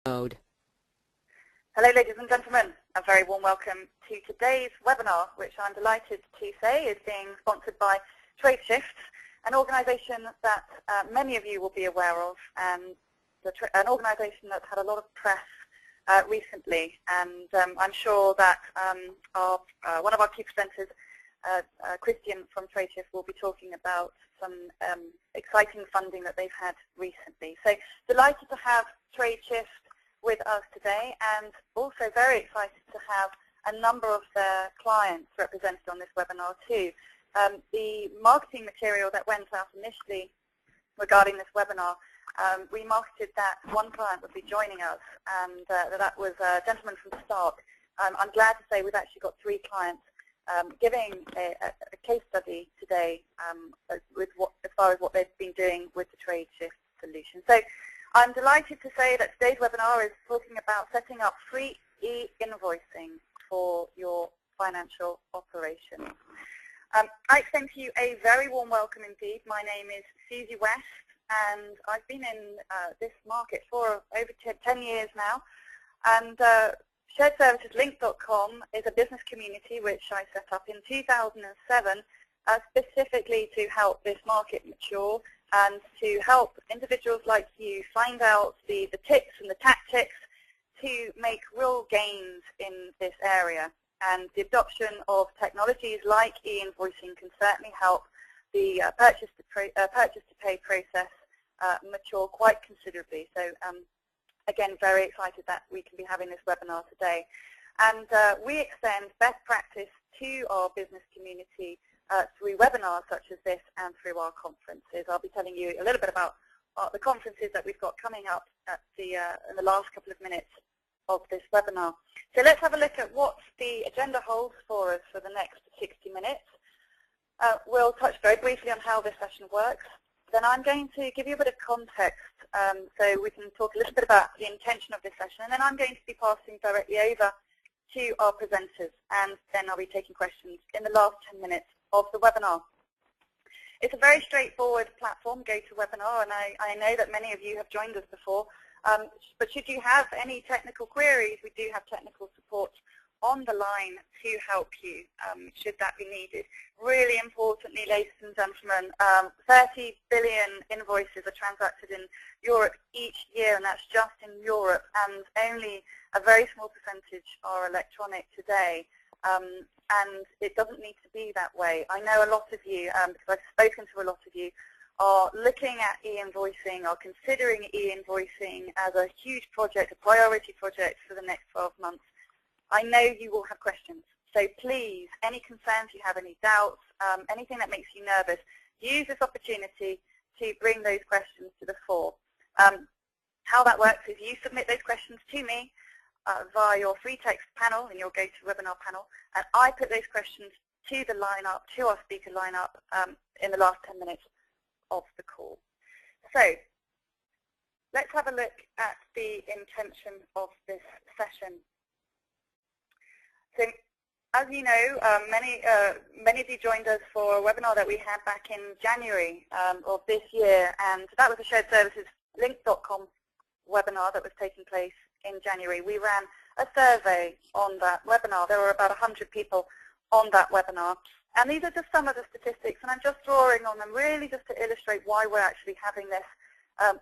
mode. Hello ladies and gentlemen, a very warm welcome to today's webinar, which I'm delighted to say is being sponsored by Tradeshift, an organisation that many of you will be aware of, and an organisation that's had a lot of press recently, and I'm sure that one of our key presenters, Christian from Tradeshift, will be talking about some exciting funding that they've had recently. So delighted to have Tradeshift with us today, and also very excited to have a number of their clients represented on this webinar too. The marketing material that went out initially regarding this webinar, we marketed that one client would be joining us, and that was a gentleman from Stark. I'm glad to say we've actually got 3 clients giving a case study today with as far as what they've been doing with the Tradeshift solution. So I'm delighted to say that today's webinar is talking about setting up free e-invoicing for your financial operations. I extend to you a very warm welcome indeed. My name is Susie West, and I've been in this market for over 10 years now. And sharedserviceslink.com is a business community which I set up in 2007 specifically to help this market mature and to help individuals like you find out the tips and the tactics to make real gains in this area. And the adoption of technologies like e-invoicing can certainly help the purchase to pay process mature quite considerably. So again, very excited that we can be having this webinar today. And we extend best practice to our business community through webinars such as this and through our conferences. I'll be telling you a little bit about the conferences that we've got coming up at in the last couple of minutes of this webinar. So let's have a look at what the agenda holds for us for the next 60 minutes. We'll touch very briefly on how this session works. Then I'm going to give you a bit of context so we can talk a little bit about the intention of this session, and then I'm going to be passing directly over to our presenters, and then I'll be taking questions in the last 10 minutes of the webinar. It's a very straightforward platform, GoToWebinar, and I know that many of you have joined us before, but should you have any technical queries, we do have technical support on the line to help you, should that be needed. Really importantly, ladies and gentlemen, 30 billion invoices are transacted in Europe each year, and that's just in Europe, and only a very small percentage are electronic today. And it doesn't need to be that way. I know a lot of you, because I've spoken to a lot of you, are looking at e-invoicing, are considering e-invoicing as a huge project, a priority project for the next 12 months. I know you will have questions, so please, any concerns you have, any doubts, anything that makes you nervous, use this opportunity to bring those questions to the fore. How that works is you submit those questions to me via your free text panel in your GoToWebinar panel, and I put those questions to the lineup, to our speaker lineup, in the last 10 minutes of the call. So let's have a look at the intention of this session. So, as you know, many of you joined us for a webinar that we had back in January of this year, and that was a sharedserviceslink.com webinar that was taking place in January. We ran a survey on that webinar. There were about 100 people on that webinar, and these are just some of the statistics, and I'm just drawing on them really just to illustrate why we're actually having this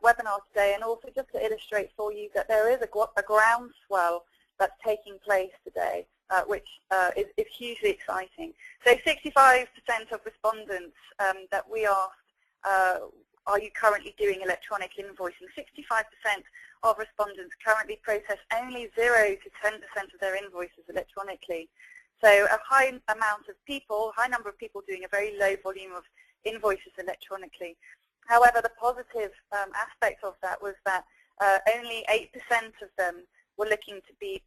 webinar today, and also just to illustrate for you that there is a groundswell that's taking place today, which is hugely exciting. So 65% of respondents that we asked, are you currently doing electronic invoicing? 65% of respondents currently process only 0 to 10% of their invoices electronically. So a high amount of people, high number of people doing a very low volume of invoices electronically. However, the positive aspect of that was that only 8% of them were looking to be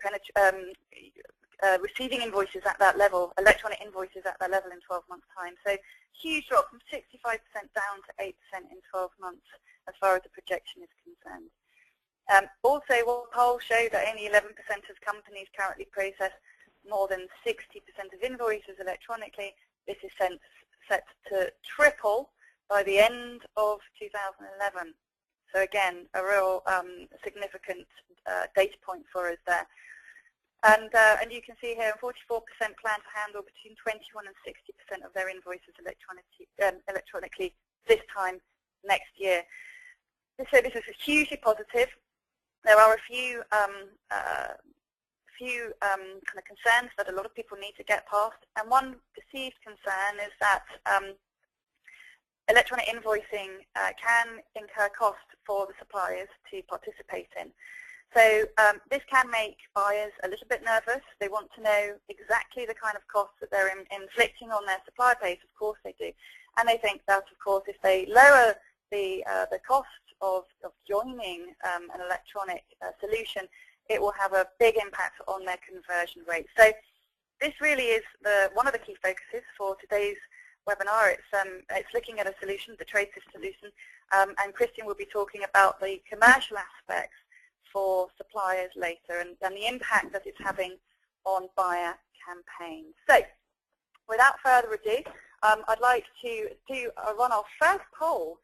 receiving invoices at that level, electronic invoices at that level in 12 months' time. So huge drop from 65% down to 8% in 12 months as far as the projection is concerned. Also, what polls show that only 11% of companies currently process more than 60% of invoices electronically. This is set to triple by the end of 2011. So again, a real significant data point for us there. And you can see here 44% plan to handle between 21 and 60% of their invoices electronically this time next year. So this is hugely positive. There are a few kind of concerns that a lot of people need to get past, and one perceived concern is that electronic invoicing can incur cost for the suppliers to participate in. So this can make buyers a little bit nervous. They want to know exactly the kind of costs that they're inflicting on their supplier base. Of course they do, and they think that, of course, if they lower the cost of joining an electronic solution, it will have a big impact on their conversion rate. So this really is one of the key focuses for today's webinar. It's looking at a solution, the Tradeshift solution, and Christian will be talking about the commercial aspects for suppliers later and the impact that it's having on buyer campaigns. So without further ado, I'd like to run our first poll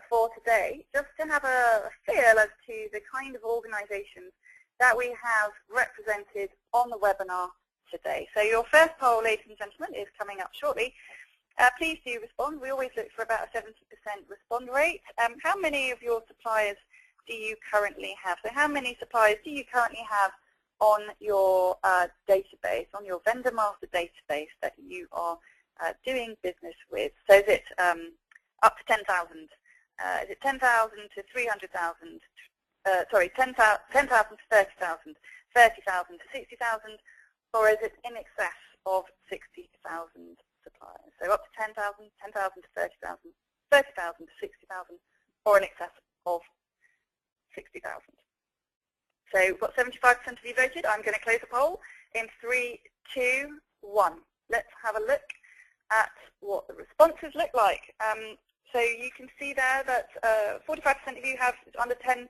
for today, just to have a feel as to the kind of organizations that we have represented on the webinar today. So your first poll, ladies and gentlemen, is coming up shortly. Please do respond. We always look for about a 70% respond rate. How many of your suppliers do you currently have? So how many suppliers do you currently have on your database, on your vendor master database that you are doing business with? So is it up to 10,000? Is it 10,000 to 300,000? Sorry, 10,000 to 30,000, 30,000 to 60,000, or is it in excess of 60,000 suppliers? So up to 10,000, 10,000 to 30,000, 30,000 to 60,000, or in excess of 60,000. So we've got 75% of you voted. I'm going to close the poll in 3, 2, 1. Let's have a look at what the responses look like. So you can see there that 45% of you have under 10,000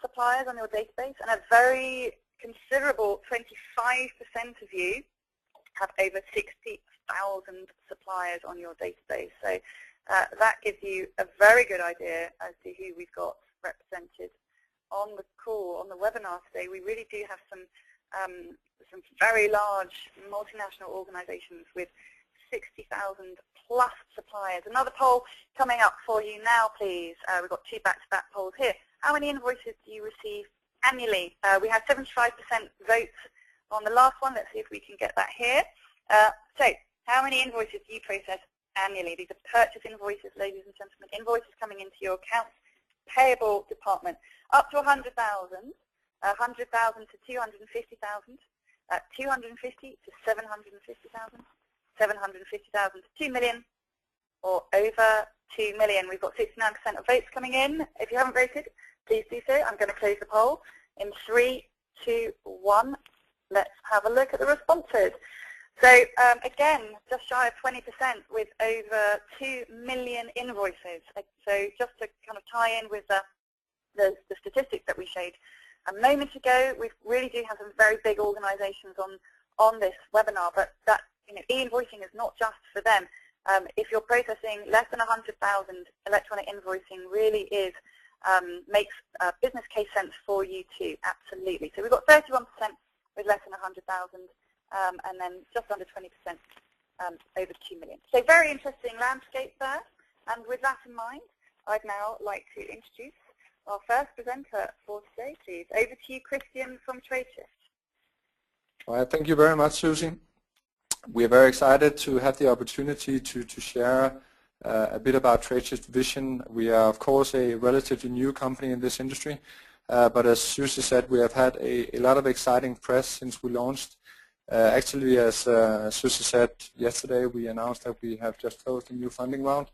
suppliers on your database, and a very considerable 25% of you have over 60,000 suppliers on your database. So that gives you a very good idea as to who we've got represented on the call, on the webinar today. We really do have some very large multinational organizations with 60,000 plus suppliers. Another poll coming up for you now, please. We've got 2 back-to-back polls here. How many invoices do you receive annually? We have 75% votes on the last one. Let's see if we can get that here. So how many invoices do you process annually? These are purchase invoices, ladies and gentlemen, invoices coming into your accounts payable department. Up to 100,000, 100,000 to 250,000, 250 to 750,000, 750,000 to 2 million, or over 2 million. We've got 69% of votes coming in. If you haven't voted, please do so. I'm going to close the poll in 3, 2, 1. Let's have a look at the responses. So again, just shy of 20% with over 2 million invoices. So just to kind of tie in with the statistics that we showed a moment ago, we really do have some very big organizations on this webinar, but that, e-invoicing is not just for them. If you're processing less than 100,000, electronic invoicing really is makes business case sense for you too, absolutely. So we've got 31% with less than 100,000, and then just under 20% over 2 million. So very interesting landscape there. And with that in mind, I'd now like to introduce our first presenter for today, please. Over to you, Christian from Tradeshift. All right, thank you very much, Susie. We are very excited to have the opportunity to share a bit about Tradeshift vision. We are, of course, a relatively new company in this industry, but as Susie said, we have had a lot of exciting press since we launched. Actually, as Susie said yesterday, we announced that we have just closed a new funding round.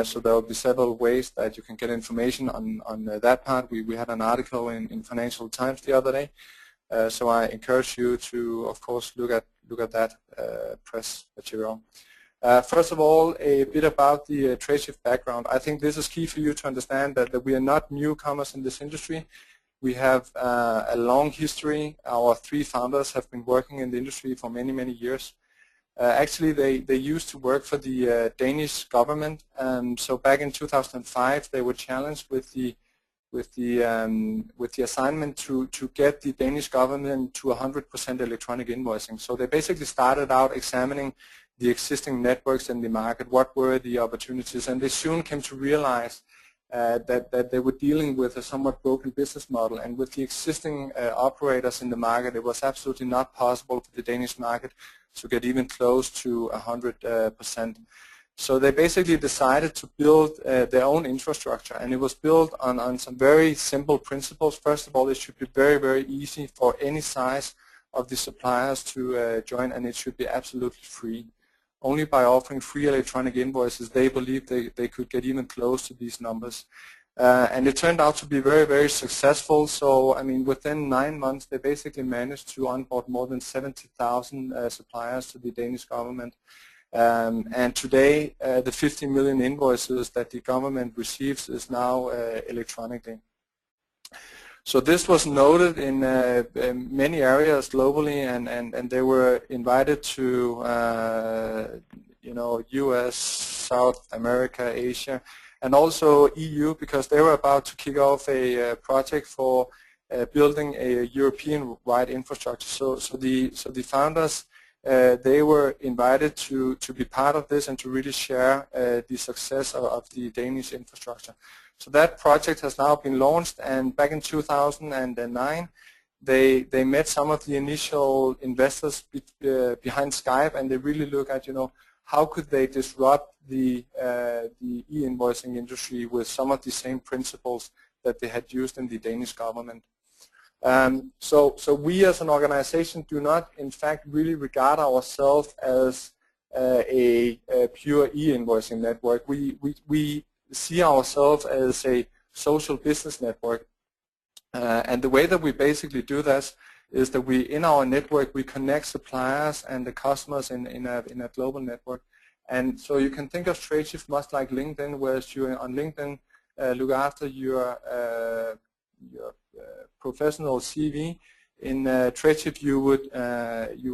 So there will be several ways that you can get information on that part. We had an article in Financial Times the other day. So I encourage you to, of course, look at that press material. First of all, a bit about the Tradeshift background. I think this is key for you to understand that we are not newcomers in this industry. We have a long history. Our 3 founders have been working in the industry for many, many years. Actually, they used to work for the Danish government. So back in 2005, they were challenged with the assignment to get the Danish government to 100% electronic invoicing. So they basically started out examining the existing networks in the market, what were the opportunities, and they soon came to realize that they were dealing with a somewhat broken business model, and with the existing operators in the market, it was absolutely not possible for the Danish market to get even close to 100%. So they basically decided to build their own infrastructure, and it was built on some very simple principles. First of all, it should be very, very easy for any size of the suppliers to join, and it should be absolutely free. Only by offering free electronic invoices, they believed they could get even close to these numbers. And it turned out to be very, very successful. So, I mean, within 9 months, they basically managed to onboard more than 70,000 suppliers to the Danish government. And today, the 50 million invoices that the government receives is now electronically. So this was noted in many areas globally, and they were invited to, US, South America, Asia, and also EU, because they were about to kick off a project for building a European-wide infrastructure. So the founders, they were invited to be part of this and to really share the success of the Danish infrastructure. So that project has now been launched, and back in 2009, they met some of the initial investors behind Skype, and they really look at, how could they disrupt the e-invoicing industry with some of the same principles that they had used in the Danish government. So we as an organization do not, in fact, really regard ourselves as a pure e-invoicing network. We see ourselves as a social business network, and the way that we basically do this is that in our network, we connect suppliers and the customers in a global network. And so you can think of Tradeshift much like LinkedIn, whereas you on LinkedIn look after your professional CV. In Tradeshift, you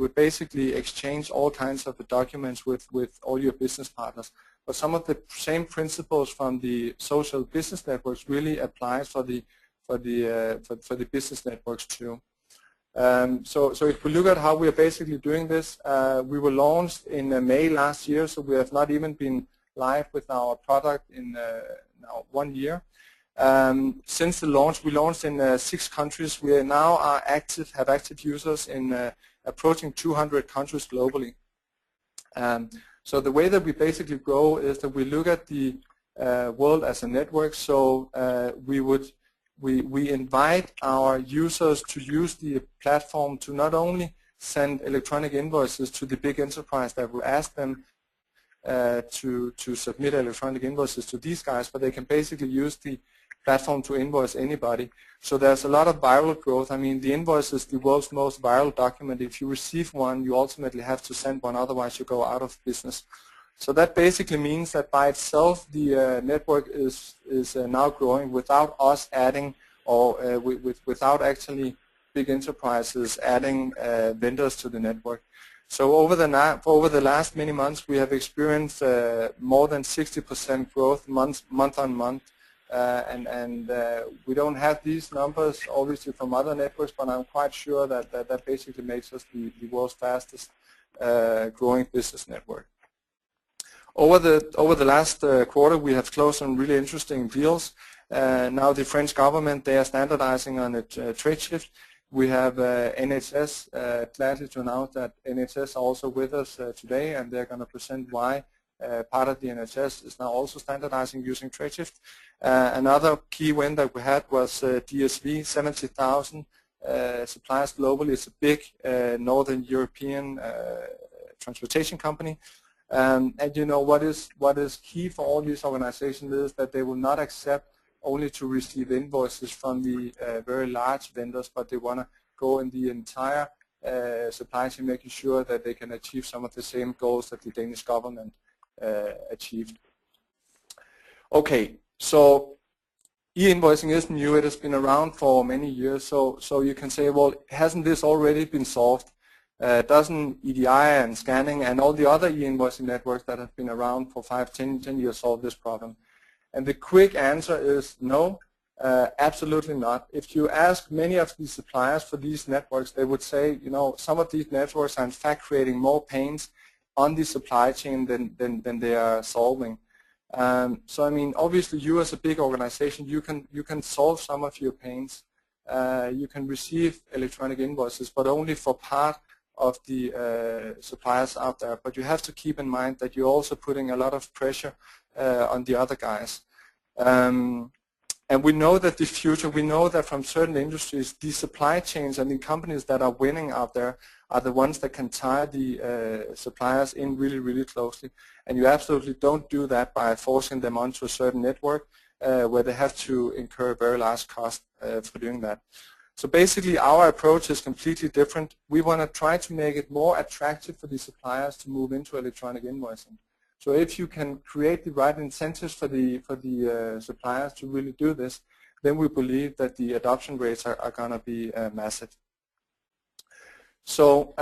would basically exchange all kinds of documents with all your business partners. But some of the same principles from the social business networks really applies for the business networks too. So if we look at how we are basically doing this, we were launched in May last year, so we have not even been live with our product in now 1 year. Since the launch, we launched in 6 countries. We now have active users in approaching 200 countries globally. So the way that we basically grow is that we look at the world as a network. So we invite our users to use the platform to not only send electronic invoices to the big enterprise that will ask them to submit electronic invoices to these guys, but they can basically use the platform to invoice anybody. So there's a lot of viral growth. I mean, the invoice is the world's most viral document. If you receive one, you ultimately have to send one, otherwise you go out of business. So that basically means that by itself, the network is now growing without us adding, or without actually big enterprises adding vendors to the network. So over the last many months, we have experienced more than 60% growth month on month. And we don't have these numbers obviously from other networks, but I'm quite sure that basically makes us the world's fastest growing business network. Over the last quarter, we have closed some really interesting deals. Now the French government, they are standardizing on Tradeshift. We have NHS, gladly to announce that NHS are also with us today, and they're going to present why part of the NHS is now also standardizing using Tradeshift. Another key win that we had was DSV, 70,000 suppliers globally. It's a big Northern European transportation company. And what is key for all these organizations is that they will not accept only to receive invoices from the very large vendors, but they want to go in the entire supply chain, making sure that they can achieve some of the same goals that the Danish government achieved. Okay, so e-invoicing is new. It has been around for many years. So you can say, well, hasn't this already been solved? doesn't EDI and scanning and all the other e-invoicing networks that have been around for 5, 10 years solve this problem? And the quick answer is no, absolutely not. If you ask many of the suppliers for these networks, they would say, you know, some of these networks are in fact creating more pains on the supply chain than they are solving. So I mean, obviously you as a big organization, you can solve some of your pains. You can receive electronic invoices, but only for part of the suppliers out there. But you have to keep in mind that you're also putting a lot of pressure on the other guys. And we know that the future, we know that from certain industries, the supply chains and the companies that are winning out there are the ones that can tie the suppliers in really, really closely. And you absolutely don't do that by forcing them onto a certain network where they have to incur very large cost for doing that. So basically our approach is completely different. We want to try to make it more attractive for the suppliers to move into electronic invoicing. So if you can create the right incentives for the suppliers to really do this, then we believe that the adoption rates are going to be massive. So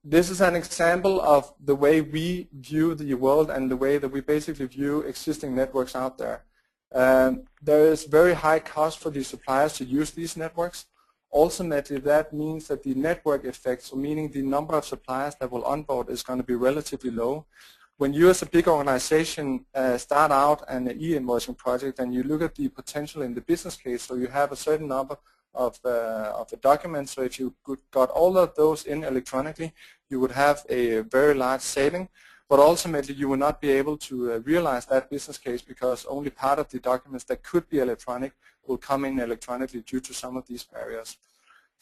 this is an example of the way we view the world and the way that we basically view existing networks out there. There is very high cost for the suppliers to use these networks. Ultimately, that means that the network effect, so meaning the number of suppliers that will onboard, is going to be relatively low. When you as a big organization start out an e-invoicing project and you look at the potential in the business case, so you have a certain number of the documents, so if you got all of those in electronically, you would have a very large saving, but ultimately you will not be able to realize that business case because only part of the documents that could be electronic will come in electronically due to some of these barriers.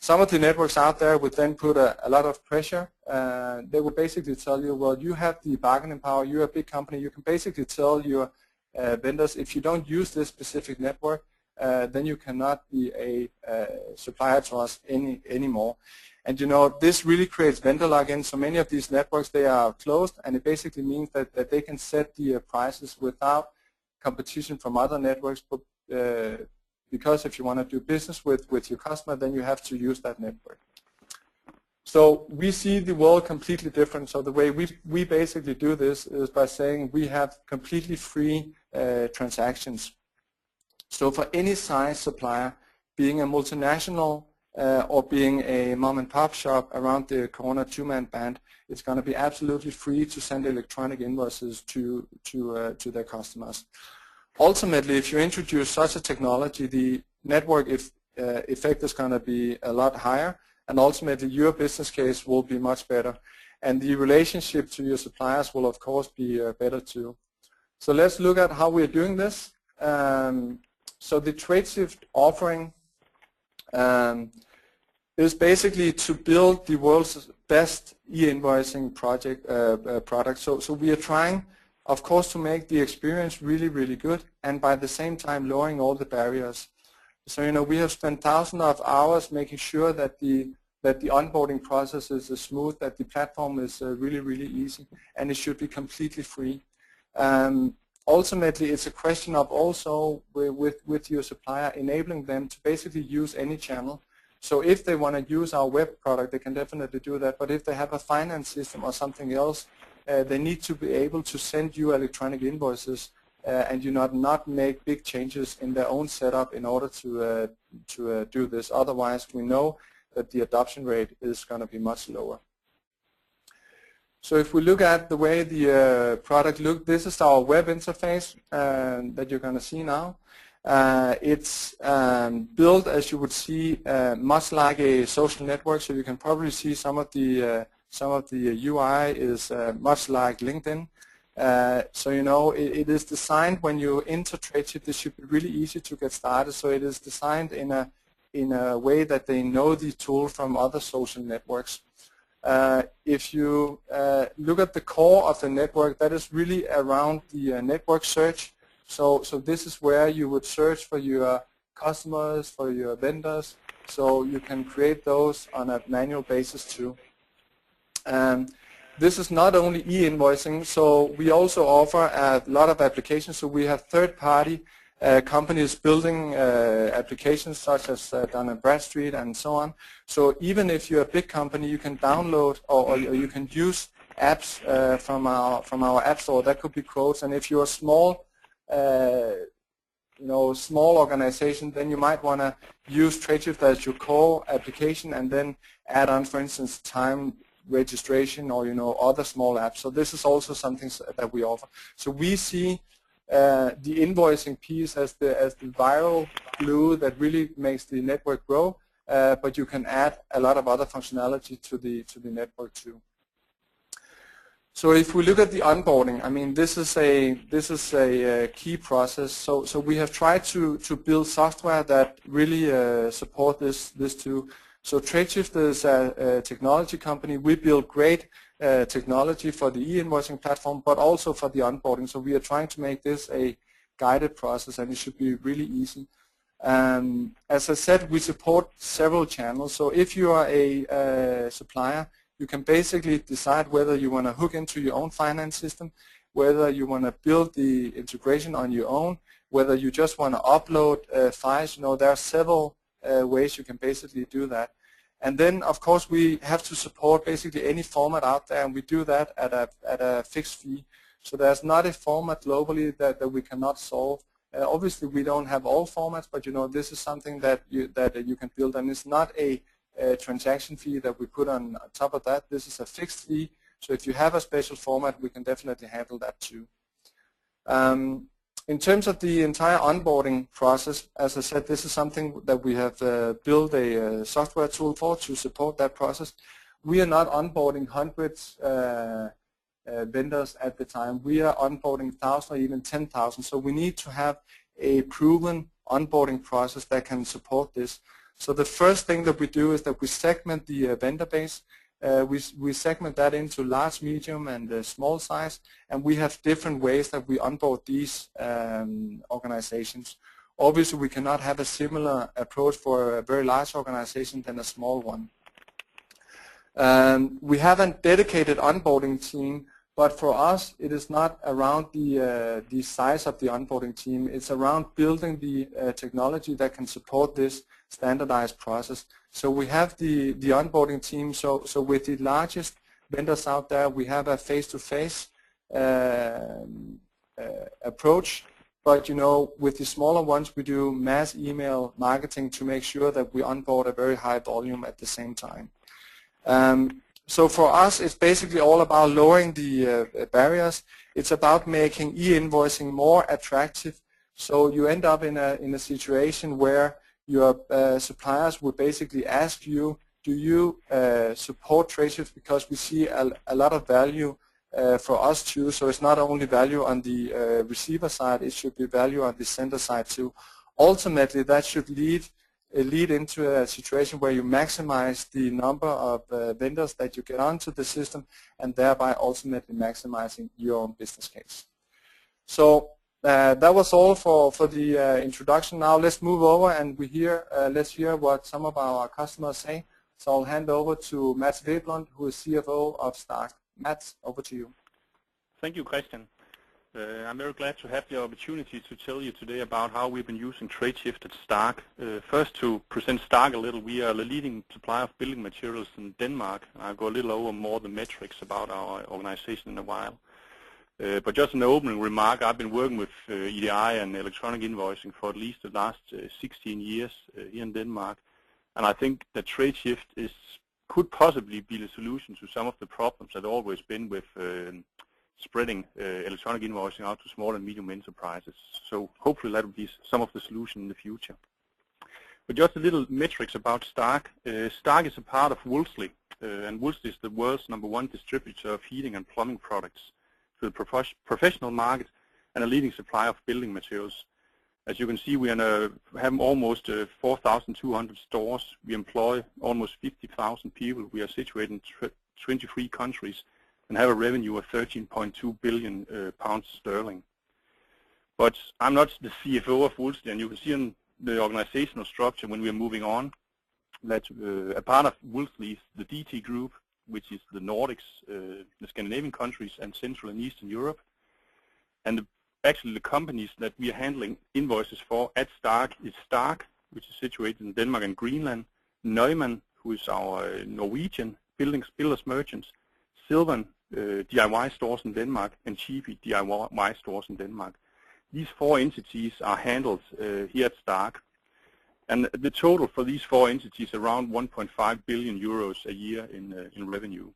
Some of the networks out there would then put a lot of pressure. They will basically tell you, well, you have the bargaining power, you're a big company, you can basically tell your vendors, if you don't use this specific network, then you cannot be a supplier to us anymore. And you know, this really creates vendor lock-in. So many of these networks, they are closed, and it basically means that they can set the prices without competition from other networks. But, because if you want to do business with your customer, then you have to use that network. So we see the world completely different. So the way we basically do this is by saying we have completely free transactions. So for any size supplier, being a multinational or being a mom and pop shop around the corner, two-man band, it's going to be absolutely free to send electronic invoices to their customers. Ultimately, if you introduce such a technology, the network effect is going to be a lot higher, and ultimately your business case will be much better. And the relationship to your suppliers will, of course, be better too. So let's look at how we're doing this. So the Tradeshift offering is basically to build the world's best e-invoicing product. So we are trying, of course, to make the experience really, really good, and by the same time lowering all the barriers. So you know, we have spent thousands of hours making sure that the onboarding process is smooth, that the platform is really, really easy, and it should be completely free. Ultimately, it's a question of also with your supplier enabling them to basically use any channel. So if they want to use our web product, they can definitely do that. But if they have a finance system or something else, they need to be able to send you electronic invoices and you not make big changes in their own setup in order to do this. Otherwise, we know that the adoption rate is going to be much lower. So if we look at the way the product looks, this is our web interface that you're going to see now. It's built, as you would see, much like a social network. So you can probably see some of the UI is much like LinkedIn. So you know, it is designed when you enter Tradeshift. This should be really easy to get started. So it is designed in a way that they know the tool from other social networks. If you look at the core of the network, that is really around the network search. So this is where you would search for your customers, for your vendors, so you can create those on a manual basis too. This is not only e-invoicing, so we also offer a lot of applications. So we have third-party companies building applications such as Dun & Bradstreet and so on. So even if you're a big company, you can download or you can use apps from our app store. That could be quotes. And if you're a small small organization, then you might want to use Tradeshift as your core application and then add on, for instance, time registration or other small apps. So this is also something that we offer. So we see the invoicing piece as the viral glue that really makes the network grow, but you can add a lot of other functionality to the network too. So if we look at the onboarding, I mean, this is a key process. So we have tried to build software that really support this too. So Tradeshift is a technology company. We build great technology for the e-invoicing platform, but also for the onboarding. So we are trying to make this a guided process, and it should be really easy. As I said, we support several channels. So if you are a supplier, you can basically decide whether you want to hook into your own finance system, whether you want to build the integration on your own, whether you just want to upload files. There are several ways you can basically do that. And then, of course, we have to support basically any format out there, and we do that at a fixed fee. So there's not a format globally that we cannot solve. Obviously, we don't have all formats, but this is something that you can build, and it's not a transaction fee that we put on top of that. This is a fixed fee. So if you have a special format, we can definitely handle that too. In terms of the entire onboarding process, as I said, this is something that we have built a software tool for to support that process. We are not onboarding hundreds vendors at the time. We are onboarding 1,000 or even 10,000. So we need to have a proven onboarding process that can support this. So the first thing that we do is that we segment the vendor base. We segment that into large, medium, and small size, and we have different ways that we onboard these organizations. Obviously, we cannot have a similar approach for a very large organization than a small one. We have a dedicated onboarding team, but for us, it is not around the size of the onboarding team. It's around building the technology that can support this standardized process. So we have the onboarding team. So with the largest vendors out there, we have a face-to-face approach. But with the smaller ones, we do mass email marketing to make sure that we onboard a very high volume at the same time. So for us, it's basically all about lowering the barriers. It's about making e-invoicing more attractive. So you end up in a situation where your suppliers would basically ask you, do you support Tradeshift, because we see a lot of value for us too. So it's not only value on the receiver side, it should be value on the sender side too. Ultimately, that should lead into a situation where you maximize the number of vendors that you get onto the system, and thereby ultimately maximizing your own business case. So that was all for the introduction. Now let's move over and let's hear what some of our customers say. So I'll hand over to Mats Weblund, who is CFO of Stark. Mats, over to you. Thank you, Christian. I'm very glad to have the opportunity to tell you today about how we've been using Tradeshift at Stark. First, to present Stark a little, we are the leading supplier of building materials in Denmark. I'll go a little over more the metrics about our organization in a while. But just an opening remark, I've been working with EDI and electronic invoicing for at least the last 16 years here in Denmark. And I think that Tradeshift could possibly be the solution to some of the problems that have always been with spreading electronic invoicing out to small and medium enterprises. So hopefully that will be some of the solution in the future. But just a little metrics about Stark. Stark is a part of Wolseley, and Wolseley is the world's #1 distributor of heating and plumbing products to the professional market and a leading supplier of building materials. As you can see, we have almost 4,200 stores. We employ almost 50,000 people. We are situated in 23 countries and have a revenue of 13.2 billion pounds sterling. But I'm not the CFO of Wolseley, and you can see in the organizational structure when we are moving on that a part of Wolseley is the DT group, which is the Nordics, the Scandinavian countries, and Central and Eastern Europe. And actually the companies that we are handling invoices for at Stark is Stark, which is situated in Denmark and Greenland, Neumann, who is our Norwegian builders merchants, Sylvan DIY stores in Denmark, and Chiefy DIY stores in Denmark. These 4 entities are handled here at Stark. And the total for these 4 entities is around 1.5 billion euros a year in revenue.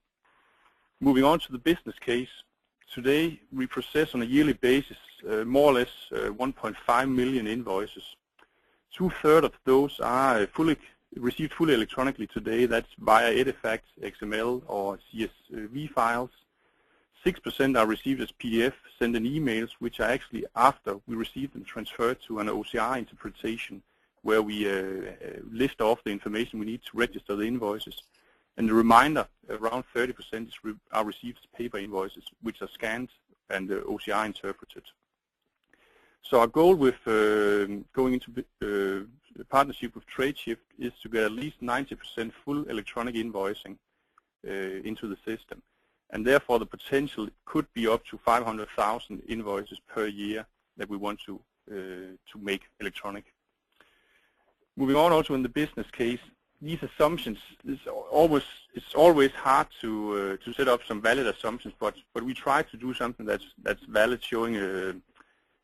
Moving on to the business case, today we process on a yearly basis more or less 1.5 million invoices. 2/3 of those are received fully electronically today. That's via Edifact, XML, or CSV files. 6% are received as PDF, sent in emails, which are actually, after we receive them, transferred to an OCR interpretation, where we list off the information we need to register the invoices. And the remainder, around 30%, are received as paper invoices, which are scanned and OCR interpreted. So our goal with going into the partnership with Tradeshift is to get at least 90% full electronic invoicing into the system. And therefore the potential could be up to 500,000 invoices per year that we want to make electronic. Moving on also in the business case, these assumptions, it's always hard to set up some valid assumptions, but we try to do something that's valid, showing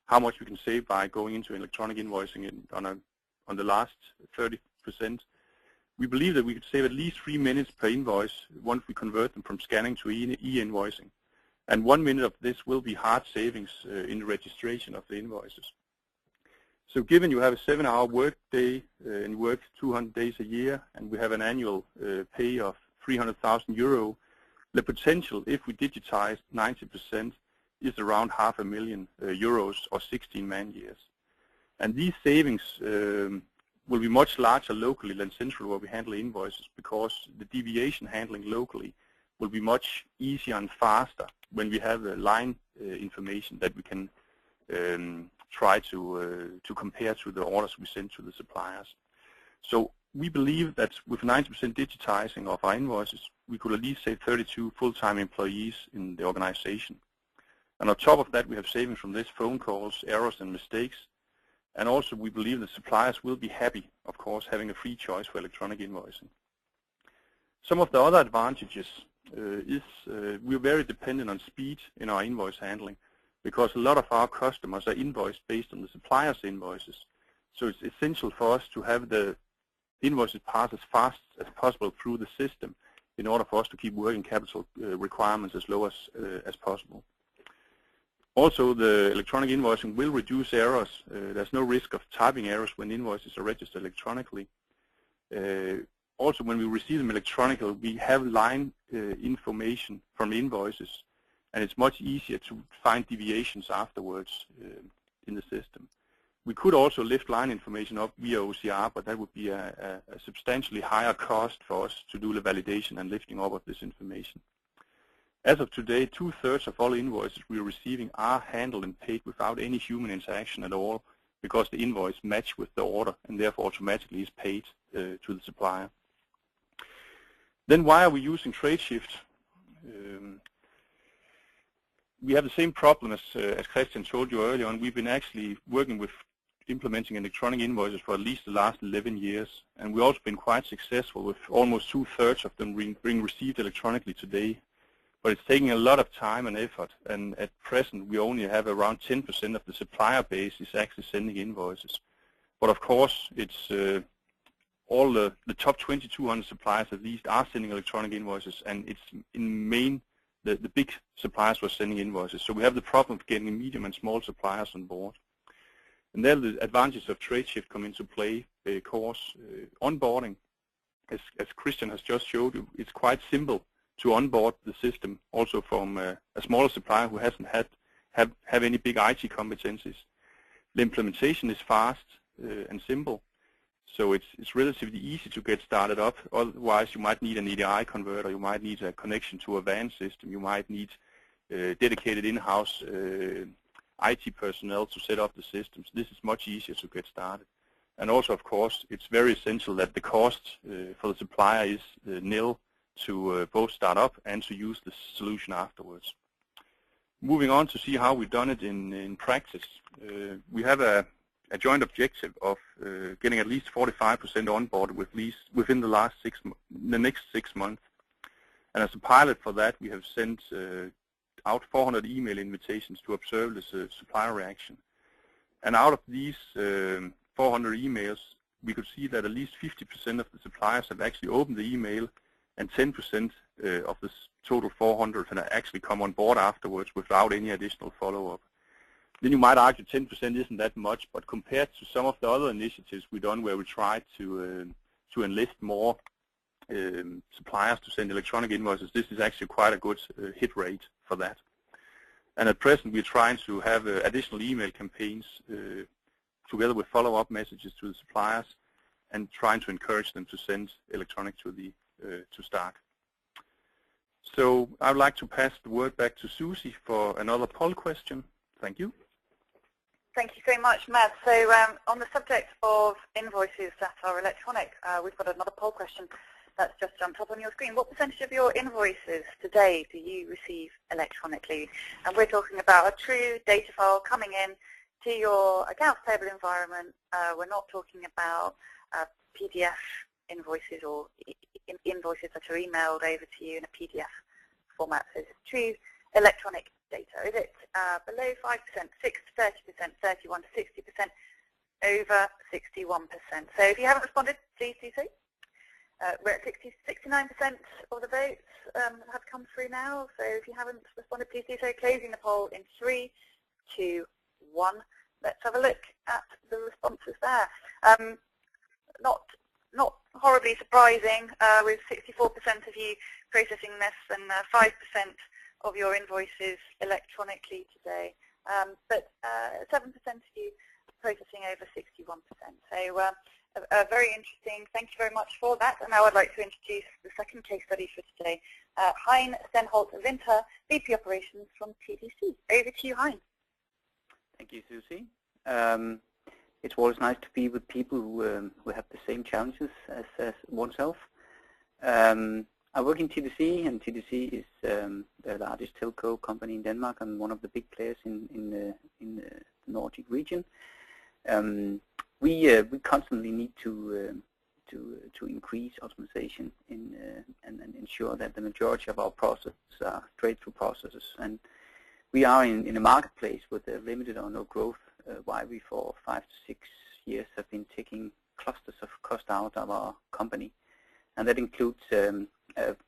how much we can save by going into electronic invoicing on the last 30%. We believe that we could save at least 3 minutes per invoice once we convert them from scanning to e-invoicing. And 1 minute of this will be hard savings in the registration of the invoices. So given you have a 7-hour work day and work 200 days a year, and we have an annual pay of 300,000 euro, the potential, if we digitize 90%, is around 500,000 euros or 16 man-years. And these savings will be much larger locally than central, where we handle invoices, because the deviation handling locally will be much easier and faster when we have line information that we can try to compare to the orders we send to the suppliers. So we believe that with 90% digitizing of our invoices, we could at least save 32 full-time employees in the organization. And on top of that, we have savings from this: phone calls, errors, and mistakes. And also, we believe that suppliers will be happy, of course, having a free choice for electronic invoicing. Some of the other advantages is we're very dependent on speed in our invoice handling, because a lot of our customers are invoiced based on the supplier's invoices. So it's essential for us to have the invoices pass as fast as possible through the system in order for us to keep working capital requirements as low as possible. Also, the electronic invoicing will reduce errors. There's no risk of typing errors when invoices are registered electronically. Also, when we receive them electronically, we have line information from the invoices, and it's much easier to find deviations afterwards in the system. We could also lift line information up via OCR, but that would be a substantially higher cost for us to do the validation and lifting up of this information. As of today, 2/3 of all invoices we are receiving are handled and paid without any human interaction at all, because the invoice matches with the order and therefore automatically is paid to the supplier. Then why are we using Tradeshift? We have the same problem as Christian told you earlier on. We've been actually working with implementing electronic invoices for at least the last 11 years, and we've also been quite successful with almost 2/3 of them being received electronically today. But it's taking a lot of time and effort, and at present we only have around 10% of the supplier base is actually sending invoices. But of course, it's all the top 2,200 suppliers at least are sending electronic invoices, and it's in main the big suppliers were sending invoices. So we have the problem of getting medium and small suppliers on board. And there the advantages of Tradeshift come into play, because onboarding, as Christian has just showed you, it's quite simple to onboard the system, also from a smaller supplier who hasn't have any big IT competencies. The implementation is fast and simple, so it's relatively easy to get started up. Otherwise, you might need an EDI converter, you might need a connection to a WAN system, you might need dedicated in-house IT personnel to set up the systems. This is much easier to get started. And also, of course, it's very essential that the cost for the supplier is nil to both start up and to use the solution afterwards. Moving on to see how we've done it in practice. We have a joint objective of getting at least 45% on board within the next 6 months. And as a pilot for that, we have sent out 400 email invitations to observe the supplier reaction. And out of these 400 emails, we could see that at least 50% of the suppliers have actually opened the email, and 10% of the total 400 have actually come on board afterwards without any additional follow-up. Then you might argue 10% isn't that much, but compared to some of the other initiatives we've done where we tried to enlist more suppliers to send electronic invoices, this is actually quite a good hit rate for that. And at present, we're trying to have additional email campaigns together with follow-up messages to the suppliers and trying to encourage them to send electronic to Stark. So I would like to pass the word back to Susie for another poll question. Thank you. Thank you so much, Matt. So on the subject of invoices that are electronic, we've got another poll question that's just jumped up on your screen. What percentage of your invoices today do you receive electronically? And we're talking about a true data file coming in to your accounts payable environment. We're not talking about PDF invoices or invoices that are emailed over to you in a PDF format. So it's true electronic data. Is it below 5%, 6 to 30%, 31 to 60%, over 61%? So if you haven't responded, please do so. We're at 69% of the votes have come through now. So if you haven't responded, please do so. Closing the poll in 3, 2, 1. Let's have a look at the responses there. Not horribly surprising, with 64% of you processing less than 5% of your invoices electronically today, but 7% of you processing over 61%. So very interesting. Thank you very much for that. And now I'd like to introduce the second case study for today. Hein Stenholt-Winter, VP Operations from TDC. Over to you, Hein. Thank you, Susie. It's always nice to be with people who have the same challenges as oneself. I work in TDC, and TDC is the largest telco company in Denmark and one of the big players in the Nordic region. We constantly need to increase optimization and ensure that the majority of our processes are straight-through processes. And we are in a marketplace with a limited or no growth, why we for 5 to 6 years have been taking clusters of cost out of our company. And that includes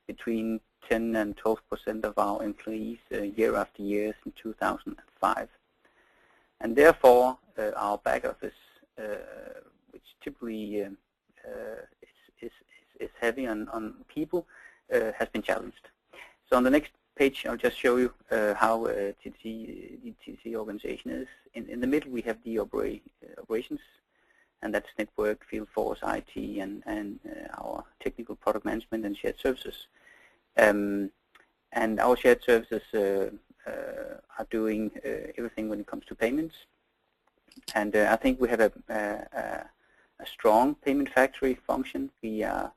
between 10 and 12% of our employees year after year since 2005. And therefore, our back office, which typically is heavy on people, has been challenged. So on the next page, I'll just show you how the TDC organization is. In the middle, we have the operations, and that's network, field force, IT, and our technical product management and shared services. And our shared services are doing everything when it comes to payments. And I think we have a strong payment factory function. We are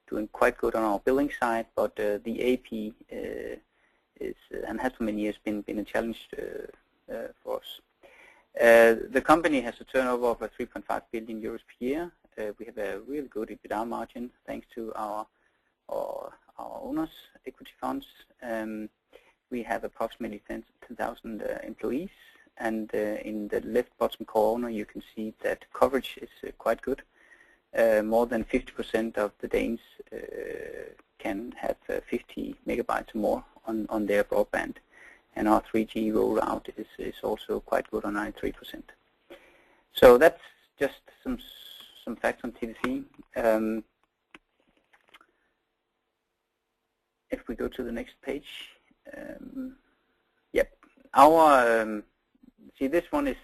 doing quite good on our billing side, but the AP is and has for many years been a challenge for us. The company has a turnover of 3.5 billion euros per year. We have a really good EBITDA margin thanks to our owners' equity funds. We have approximately 10,000 employees, and in the left bottom corner you can see that coverage is quite good. More than 50% of the Danes can have 50 megabytes or more on their broadband. And our 3G rollout is also quite good on 93%. So that's just some facts on TDC. If we go to the next page, yep, our see, this one is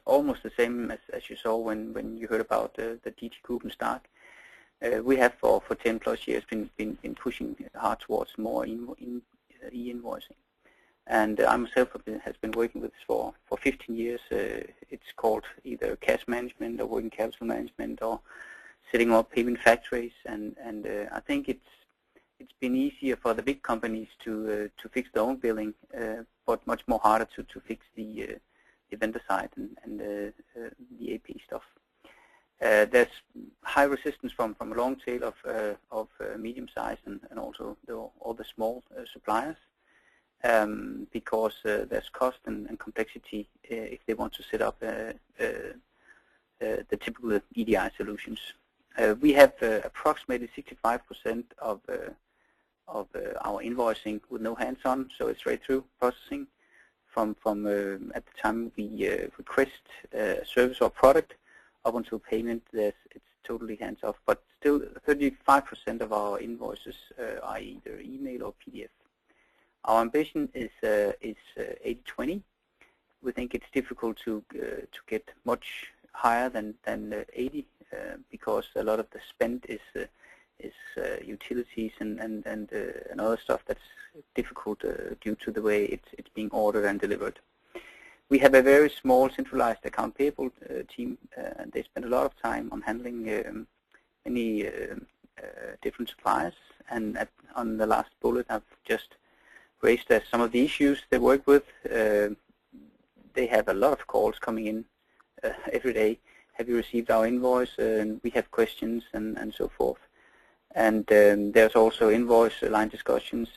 almost the same as you saw when you heard about the DT Group and Stark. We have for 10 plus years been pushing hard towards more e-invoicing. And I myself has been working with this for 15 years. It's called either cash management or working capital management or setting up payment factories. And I think it's been easier for the big companies to fix their own billing, but much more harder to fix the vendor side and the AP stuff. There's high resistance from a long tail of medium size and also all the small suppliers, because there's cost and complexity if they want to set up the typical EDI solutions. We have approximately 65% of our invoicing with no hands-on, so it's right through processing from at the time we request a service or product up until payment. It's totally hands-off, but still 35% of our invoices are either email or PDF. Our ambition is 80-20. We think it's difficult to get much higher than 80 because a lot of the spend is utilities and other stuff that's difficult due to the way it's being ordered and delivered. We have a very small centralized account payable team, and they spend a lot of time on handling many different suppliers. And on the last bullet, I've just raised some of the issues they work with. They have a lot of calls coming in every day. Have you received our invoice? And we have questions and so forth. And there's also invoice line discussions,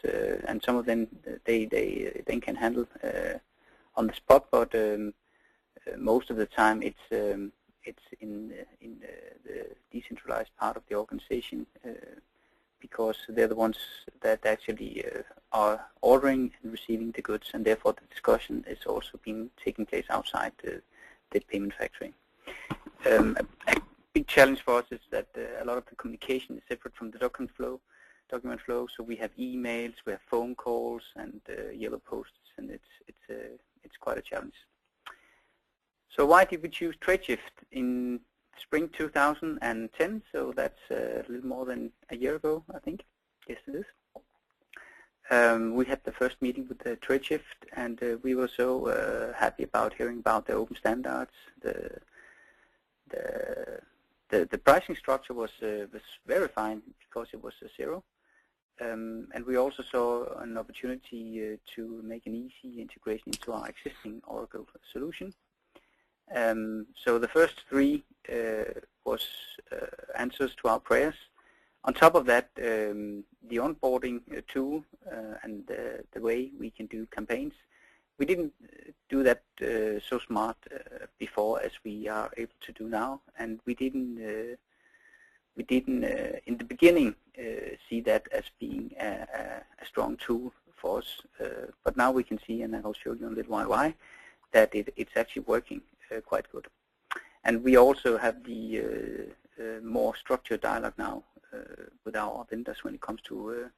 and some of them they then can handle on the spot, but most of the time it's in the decentralized part of the organization, because they're the ones that actually are ordering and receiving the goods, and therefore the discussion is also taking place outside the payment factory. A big challenge for us is that a lot of the communication is separate from the document flow. So we have emails, we have phone calls, and yellow posts, and it's quite a challenge. So why did we choose Tradeshift in spring 2010? So that's a little more than a year ago, I think. Yes, it is. We had the first meeting with the Tradeshift, and we were so happy about hearing about the open standards. The pricing structure was very fine because it was zero. And we also saw an opportunity to make an easy integration into our existing Oracle solution. So the first three was answers to our prayers. On top of that, the onboarding tool and the way we can do campaigns, we didn't do that so smart before as we are able to do now, and we didn't in the beginning see that as being a strong tool for us, but now we can see, and I'll show you in a little while why, that it's actually working quite good. And we also have the more structured dialogue now with our vendors when it comes to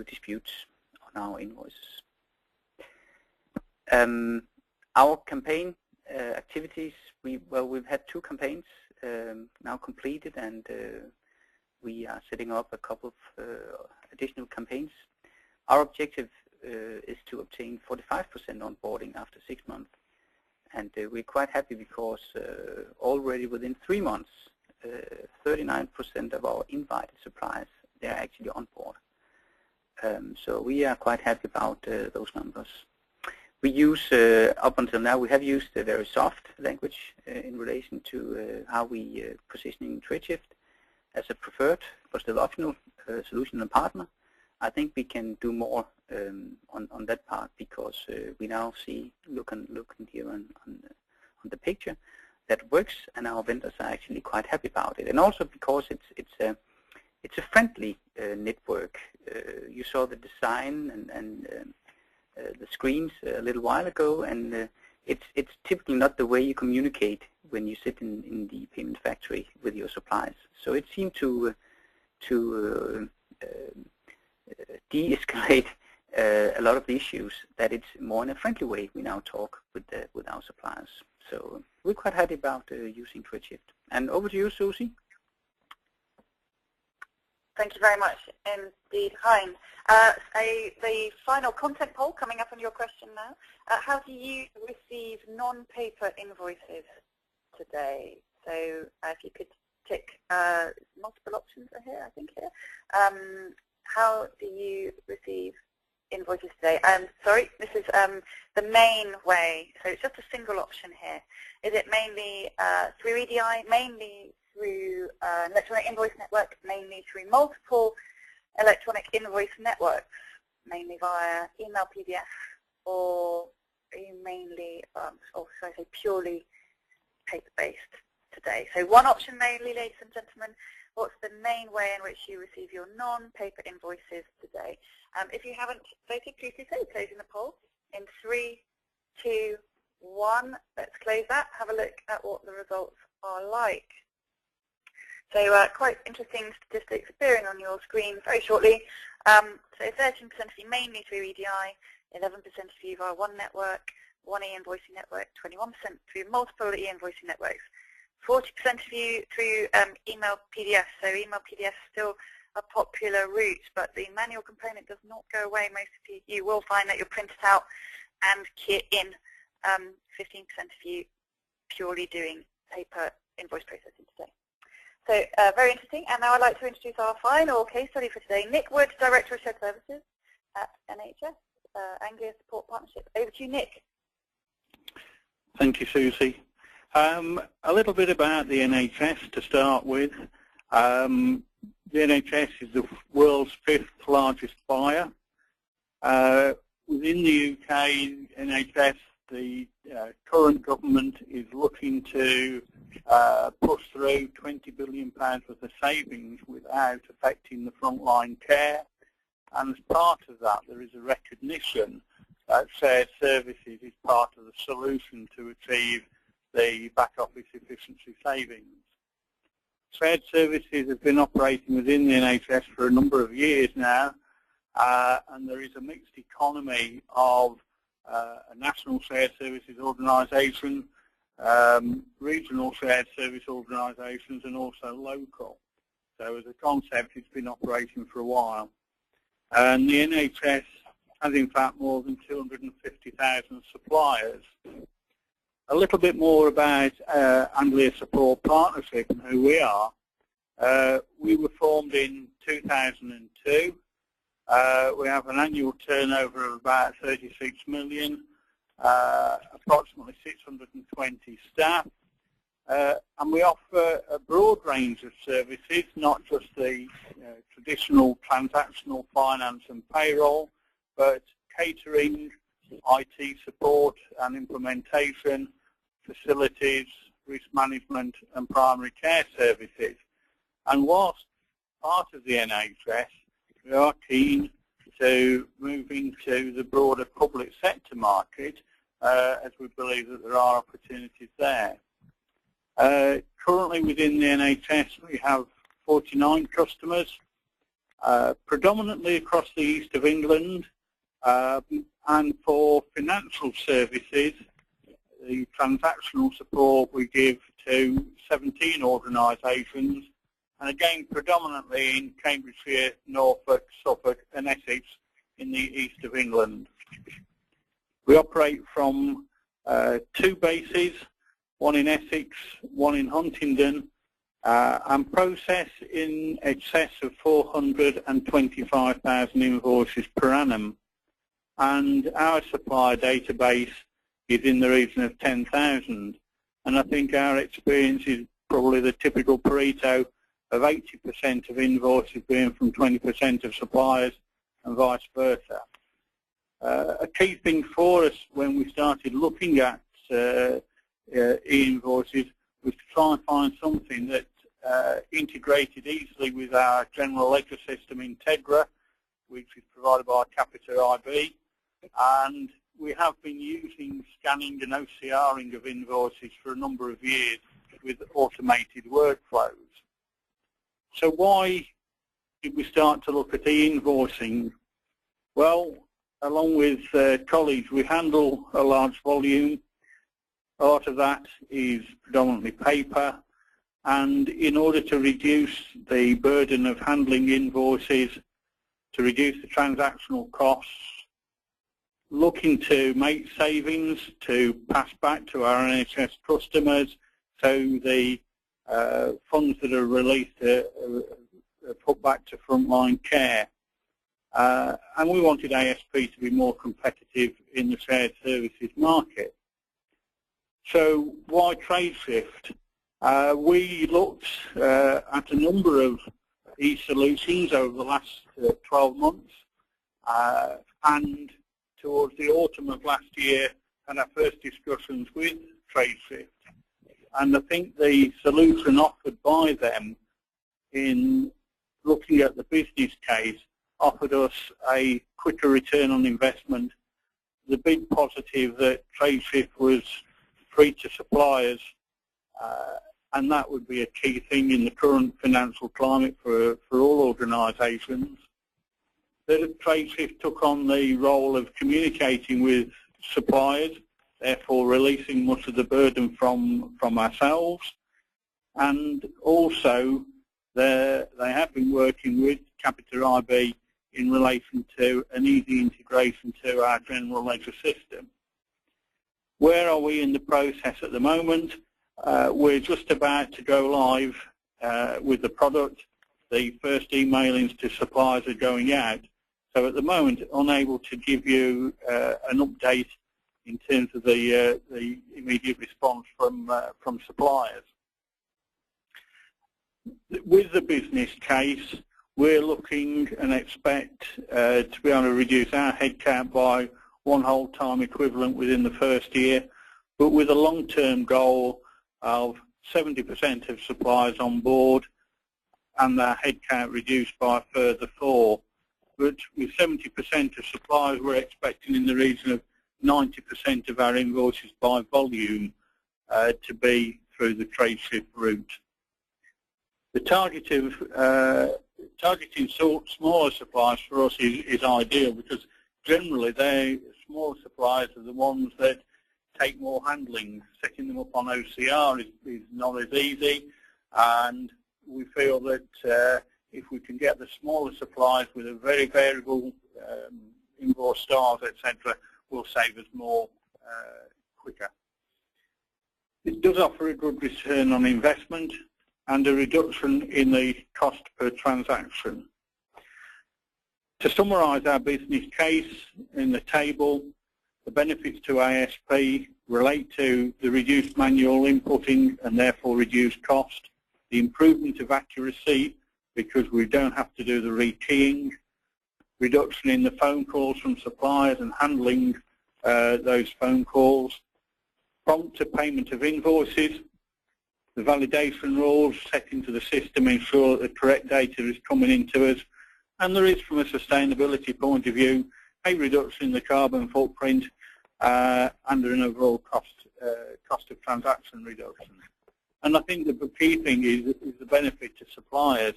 disputes on our invoices. Our campaign activities, we've had 2 campaigns now completed, and we are setting up a couple of additional campaigns. Our objective is to obtain 45% onboarding after 6 months, and we're quite happy because already within 3 months, 39% of our invited suppliers, they're actually on board. So we are quite happy about those numbers. We use, up until now, we have used a very soft language in relation to how we positioning Tradeshift as a preferred, but still optional solution and partner. I think we can do more on that part, because we now see, looking here on the picture, that works, and our vendors are actually quite happy about it. And also because it's a friendly network. You saw the design and the screens a little while ago, and it's typically not the way you communicate when you sit in the payment factory with your suppliers. So it seemed to de-escalate a lot of the issues, that it's more in a friendly way we now talk with our suppliers. So we're quite happy about using Tradeshift. And over to you, Susie. Thank you very much indeed, Hein. The final content poll coming up on your question now. How do you receive non-paper invoices today? So if you could tick multiple options are here, I think here. how do you receive invoices today? Sorry, this is the main way, so it's just a single option here. Is it mainly through EDI, mainly through an electronic invoice network, mainly through multiple electronic invoice networks, mainly via email, PDF, or are you mainly, or should I say purely paper-based today? So one option mainly, ladies and gentlemen. What's the main way in which you receive your non-paper invoices today? If you haven't voted, please do so, closing the poll. In 3, 2, 1, let's close that. Have a look at what the results are like. So quite interesting statistics appearing on your screen very shortly. So 13% of you mainly through EDI, 11% of you via one network, one e-invoicing network, 21% through multiple e-invoicing networks, 40% of you through email PDF. So email PDF is still a popular route, but the manual component does not go away. Most of you will find that you'll print it out and key it in. 15% of you purely doing paper invoice processing today. So very interesting. And now I'd like to introduce our final case study for today. Nick Wood, Director of Shared Services at NHS Anglia Support Partnership. Over to you, Nick. Thank you, Susie. A little bit about the NHS to start with. The NHS is the world's 5th largest buyer. Within the UK, NHS, the current government is looking to push through £20 billion worth of savings without affecting the frontline care. And as part of that, there is a recognition that shared services is part of the solution to achieve the back office efficiency savings. Shared services have been operating within the NHS for a number of years now, and there is a mixed economy of a national shared services organisation, regional shared service organisations, and also local. So as a concept, it's been operating for a while. And the NHS has in fact more than 250,000 suppliers. A little bit more about Anglia Support Partnership and who we are. We were formed in 2002. We have an annual turnover of about 36 million, approximately 620 staff, and we offer a broad range of services, not just the traditional transactional finance and payroll, but catering, IT support and implementation, facilities, risk management and primary care services. And whilst part of the NHS, we are keen to move into the broader public sector market as we believe that there are opportunities there. Currently within the NHS we have 49 customers, predominantly across the east of England, and for financial services, the transactional support we give to 17 organisations, and again predominantly in Cambridgeshire, Norfolk, Suffolk and Essex in the east of England. We operate from 2 bases, one in Essex, one in Huntingdon, and process in excess of 425,000 invoices per annum. And our supplier database is in the region of 10,000. And I think our experience is probably the typical Pareto of 80% of invoices being from 20% of suppliers and vice versa. A key thing for us when we started looking at e-invoices was to try and find something that integrated easily with our general ledger system Integra, which is provided by Capita IB, and we have been using scanning and OCRing of invoices for a number of years with automated workflows. So why did we start to look at e-invoicing? Well, along with colleagues, we handle a large volume. Part of that is predominantly paper, and in order to reduce the burden of handling invoices, to reduce the transactional costs, looking to make savings to pass back to our NHS customers, so the funds that are released are put back to frontline care. and we wanted ASP to be more competitive in the shared services market. So why Tradeshift? We looked at a number of e-solutions over the last 12 months, and towards the autumn of last year had our first discussions with Tradeshift. And I think the solution offered by them in looking at the business case offered us a quicker return on investment. The big positive that Tradeshift was free to suppliers, and that would be a key thing in the current financial climate for all organisations. That Tradeshift took on the role of communicating with suppliers, therefore releasing much of the burden from ourselves, and also they have been working with Capita IB in relation to an easy integration to our general ledger system. Where are we in the process at the moment? We're just about to go live with the product. The first emailings to suppliers are going out. So at the moment, unable to give you an update in terms of the immediate response from suppliers. With the business case, we're looking and expect to be able to reduce our headcount by 1 whole-time equivalent within the first year, but with a long-term goal of 70% of suppliers on board and their headcount reduced by a further 4. But with 70% of suppliers, we're expecting in the region of 90% of our invoices by volume to be through the Tradeshift route. The target of targeting smaller suppliers for us is ideal, because generally smaller suppliers are the ones that take more handling. Setting them up on OCR is not as easy, and we feel that if we can get the smaller suppliers with a very variable invoice styles, etc., will save us more quicker. It does offer a good return on investment and a reduction in the cost per transaction. To summarise our business case in the table, the benefits to ASP relate to the reduced manual inputting and therefore reduced cost, the improvement of accuracy because we don't have to do the rekeying, reduction in the phone calls from suppliers and handling those phone calls, prompt to payment of invoices, the validation rules set into the system ensure that the correct data is coming into us, and there is, from a sustainability point of view, a reduction in the carbon footprint and an overall cost of transaction reduction. And I think the key thing is the benefit to suppliers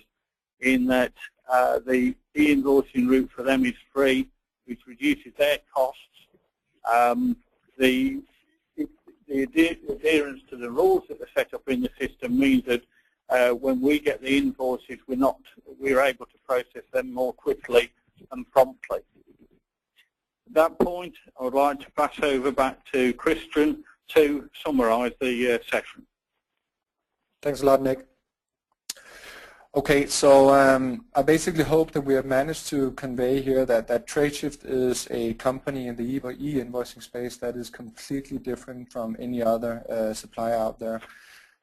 in that the e-invoicing route for them is free, which reduces their costs. The adherence to the rules that are set up in the system means that when we get the invoices, we're able to process them more quickly and promptly. At that point, I would like to pass over back to Christian to summarise the session. Thanks a lot, Nick. Okay, so I basically hope that we have managed to convey here that Tradeshift is a company in the e-invoicing space that is completely different from any other supplier out there.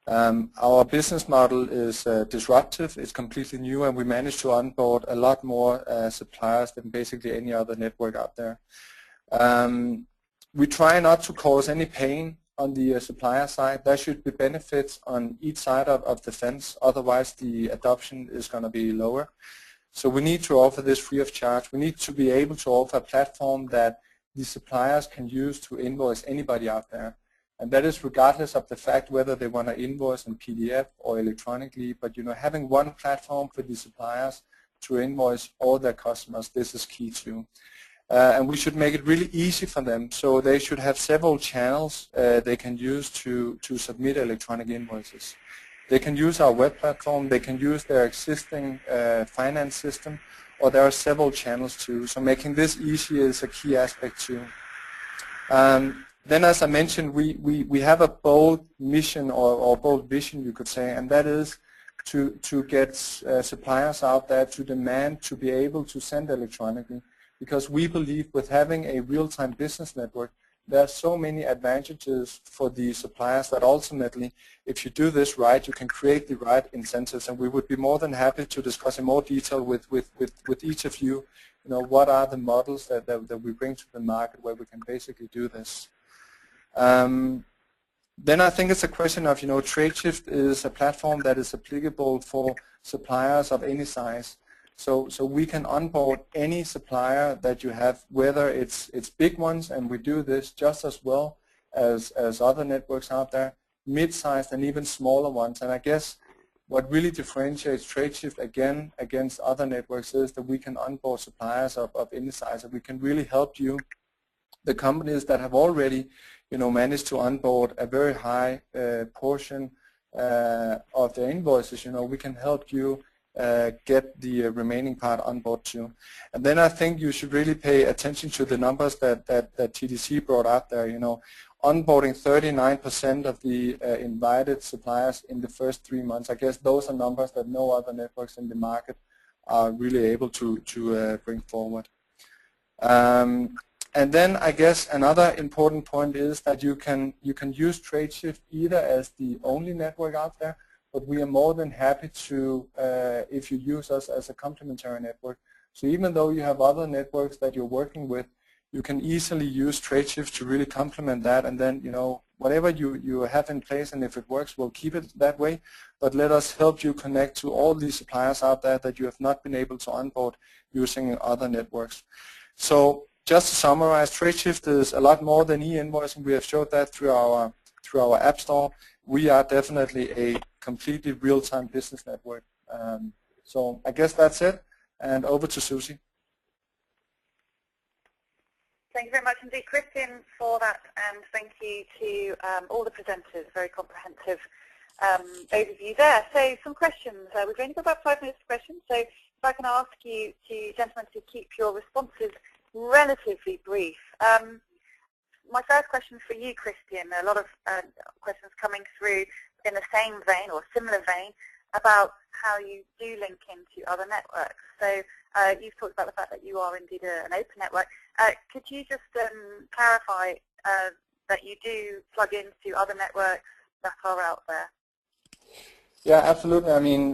Our business model is disruptive, it's completely new, and we managed to onboard a lot more suppliers than basically any other network out there. We try not to cause any pain on the supplier side. There should be benefits on each side of the fence, otherwise the adoption is going to be lower. So we need to offer this free of charge. We need to be able to offer a platform that the suppliers can use to invoice anybody out there. And that is regardless of the fact whether they want to invoice in PDF or electronically, but having one platform for the suppliers to invoice all their customers, this is key too. And we should make it really easy for them, so they should have several channels they can use to submit electronic invoices. They can use our web platform, they can use their existing finance system, or there are several channels too, so making this easy is a key aspect too. Then, as I mentioned, we have a bold mission or bold vision, you could say, and that is to get suppliers out there to demand to be able to send electronically, because we believe with having a real-time business network, there are so many advantages for the suppliers that ultimately, if you do this right, you can create the right incentives. And we would be more than happy to discuss in more detail with each of you, what are the models that we bring to the market where we can basically do this. Then I think it's a question of, Tradeshift is a platform that is applicable for suppliers of any size. So we can onboard any supplier that you have, whether it's big ones, and we do this just as well as other networks out there, mid-sized and even smaller ones. And I guess what really differentiates Tradeshift again against other networks is that we can onboard suppliers of any size, and we can really help you, the companies that have already managed to onboard a very high portion of their invoices. We can help you get the remaining part on board too. And then I think you should really pay attention to the numbers that TDC brought out there. Onboarding 39% of the invited suppliers in the first 3 months. I guess those are numbers that no other networks in the market are really able to bring forward. And then I guess another important point is that you can use Tradeshift either as the only network out there, but we are more than happy to, if you use us as a complementary network. So even though you have other networks that you're working with, you can easily use Tradeshift to really complement that, and then, whatever you have in place, and if it works, we'll keep it that way. But let us help you connect to all these suppliers out there that you have not been able to onboard using other networks. So just to summarize, Tradeshift is a lot more than e-invoicing. We have showed that through our app store. We are definitely a completely real-time business network. So I guess that's it, and over to Susie. Thank you very much indeed, Christian, for that, and thank you to all the presenters. Very comprehensive overview there. So some questions. We've only got about 5 minutes for questions, so if I can ask you, gentlemen, to keep your responses relatively brief. My first question for you, Christian, a lot of questions coming through in the same vein or similar vein about how you do link into other networks. So you've talked about the fact that you are indeed an open network. Could you just clarify that you do plug into other networks that are out there? Yeah, absolutely. I mean,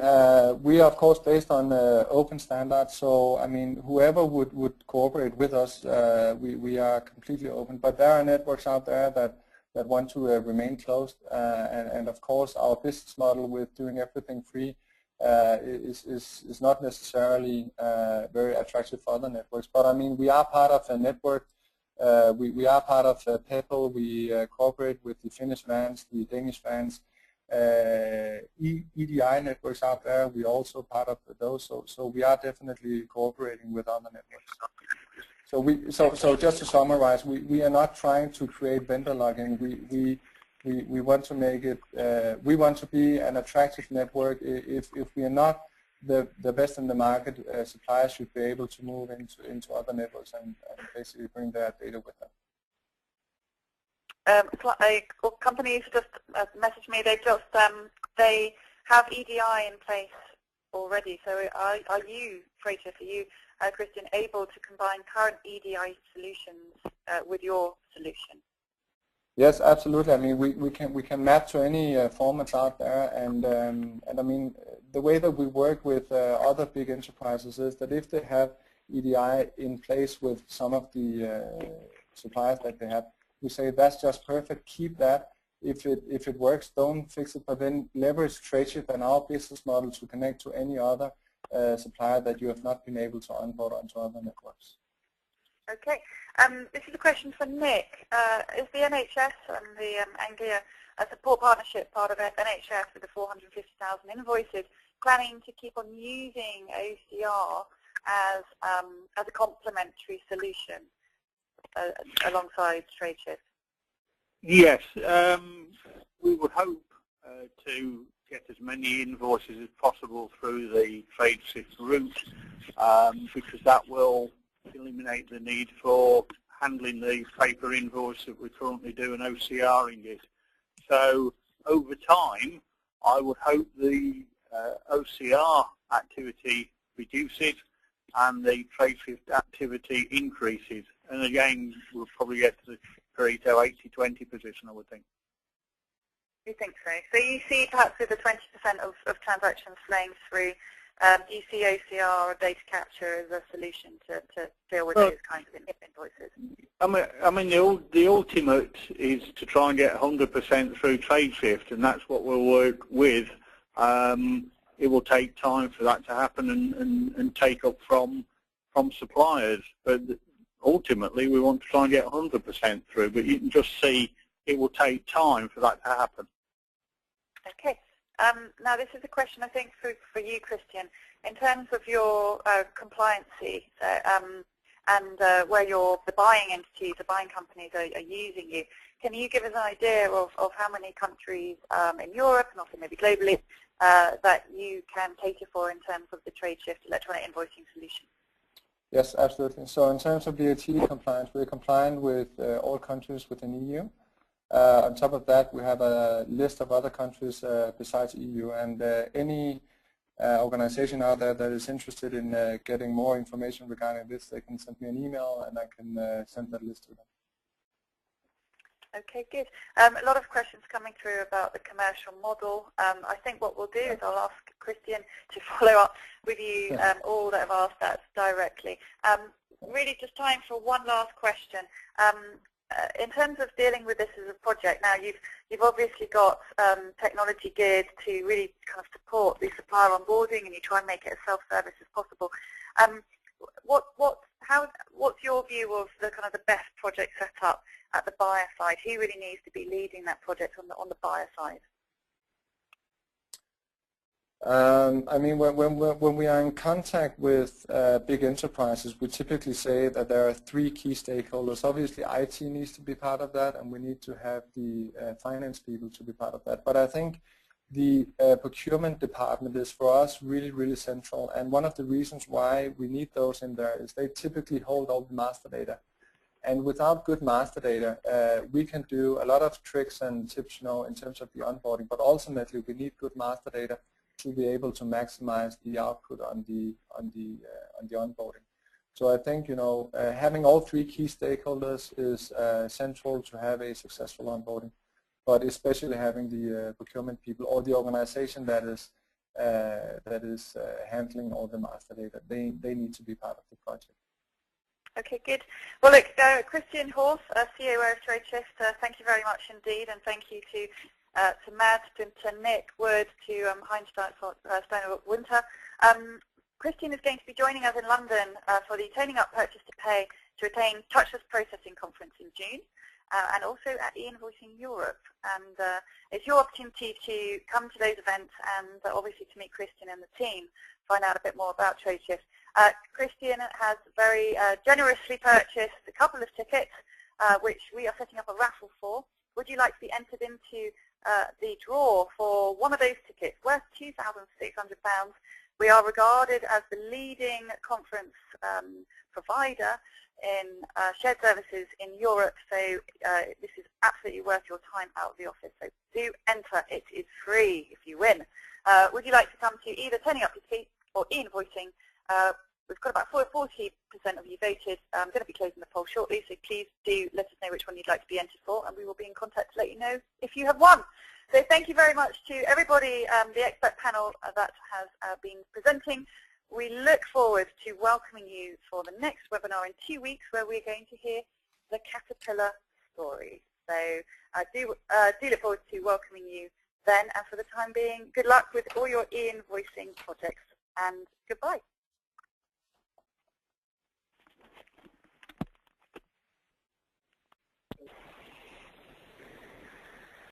we are of course based on open standards. So I mean, whoever would cooperate with us, we are completely open. But there are networks out there that want to remain closed, and of course our business model with doing everything free is not necessarily very attractive for other networks. But I mean, we are part of a network. We are part of PEPL. We cooperate with the Finnish vans, the Danish vans. EDI networks out there, we're also part of those, so we are definitely cooperating with other networks. So just to summarize, we are not trying to create vendor lock-in. We want to make it, we want to be an attractive network. If we are not the best in the market, suppliers should be able to move into other networks and basically bring their data with them. Companies just messaged me. They have EDI in place already. So are you, Tradeshift, are you, Christian, able to combine current EDI solutions with your solution? Yes, absolutely. I mean, we can map to any formats out there, and I mean, the way that we work with other big enterprises is that if they have EDI in place with some of the suppliers that they have, we say that's just perfect. Keep that. If it works, don't fix it. But then leverage Tradeshift and our business model to connect to any other supplier that you have not been able to onboard onto other networks. Okay. This is a question for Nick. Is the NHS and the Anglia Support Partnership part of NHS with the 450,000 invoices planning to keep on using OCR as a complementary solution alongside Tradeshift? Yes, we would hope to get as many invoices as possible through the Tradeshift route, because that will eliminate the need for handling the paper invoice that we currently do and OCRing it. So over time, I would hope the OCR activity reduces and the Tradeshift activity increases. And again, we'll probably get to the Pareto 80-20 position, I would think. You think so? So you see perhaps with the 20% of transactions flowing through, do you see OCR or data capture as a solution to deal with those kinds of invoices? I mean the ultimate is to try and get 100% through Tradeshift, and that's what we'll work with. It will take time for that to happen and take up from suppliers, but ultimately we want to try and get 100% through, but you can just see it will take time for that to happen. Okay. Now this is a question I think for you, Christian. In terms of your compliancy and where the buying entities, the buying companies are using you, can you give us an idea of how many countries in Europe and also maybe globally that you can cater for in terms of the Tradeshift electronic invoicing solution? Yes, absolutely. So in terms of VAT compliance, we're compliant with all countries within EU. On top of that, we have a list of other countries besides EU, and any organization out there that is interested in getting more information regarding this, they can send me an email and I can send that list to them. Okay, good. A lot of questions coming through about the commercial model. I think what we'll do is I'll ask Christian to follow up with you all that have asked that directly. Really just time for one last question. In terms of dealing with this as a project, now you've obviously got technology geared to really kind of support the supplier onboarding, and you try and make it as self-service as possible. What's your view of the kind of the best project setup at the buyer side? Who really needs to be leading that project on the buyer side? I mean, when we are in contact with big enterprises, we typically say that there are three key stakeholders. Obviously, IT needs to be part of that, and we need to have the finance people to be part of that. But I think the procurement department is, for us, really, really central. And one of the reasons why we need those in there is they typically hold all the master data. And without good master data, we can do a lot of tricks and tips, in terms of the onboarding. But ultimately, we need good master data to be able to maximize the output on the onboarding. So I think having all three key stakeholders is central to have a successful onboarding, but especially having the procurement people or the organization that is handling all the master data. They need to be part of the project. Okay, good. Well, look, Christian Horst, CEO of Tradeshift, thank you very much indeed, and thank you to Mads, to Nick Wood, to Heinz Steiner-Winter. Christian is going to be joining us in London for the Toning Up Purchase to Pay to Retain Touchless Processing Conference in June, and also at e-invoicing Europe. And it's your opportunity to come to those events and obviously to meet Christian and the team, find out a bit more about Tradeshift. Christian has very generously purchased a couple of tickets, which we are setting up a raffle for. Would you like to be entered into the draw for one of those tickets worth £2,600? We are regarded as the leading conference provider in shared services in Europe, so this is absolutely worth your time out of the office. So do enter. It is free if you win. Would you like to come to either Turning Up Your Feet or e-invoicing? We've got about 40% of you voted. I'm going to be closing the poll shortly, so please do let us know which one you'd like to be entered for, and we will be in contact to let you know if you have won. So thank you very much to everybody, the expert panel that has been presenting. We look forward to welcoming you for the next webinar in 2 weeks, where we're going to hear the Caterpillar story. So I do look forward to welcoming you then, and for the time being, good luck with all your e-invoicing projects, and goodbye.